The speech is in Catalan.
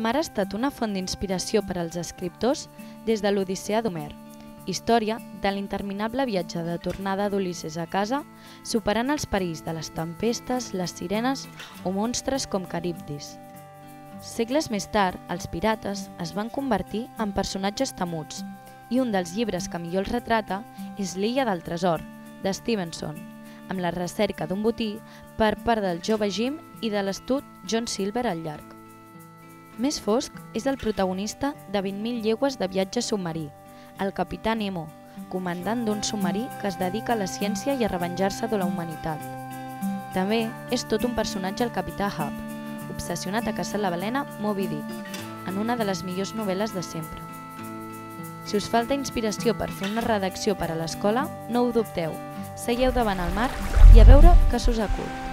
El mar ha estat una font d'inspiració per als escriptors des de l'Odissea d'Homer, història de l'interminable viatge de tornada d'Ulisses a casa, superant els perills de les tempestes, les sirenes o monstres com Caribdis. Segles més tard, els pirates es van convertir en personatges temuts, i un dels llibres que millor els retrata és L'illa del tresor, de Stevenson, amb la recerca d'un botí per part del jove Jim i de l'astut John Silver al llarg. Més fosc és el protagonista de 20.000 llegües de viatge submarí, el capità Nemo, comandant d'un submarí que es dedica a la ciència i a revenjar-se de la humanitat. També és tot un personatge el capità Ahab, obsessionat a caçar la balena Moby Dick, en una de les millors novel·les de sempre. Si us falta inspiració per fer una redacció per a l'escola, no ho dubteu, seieu davant el mar i a veure què s'us acut.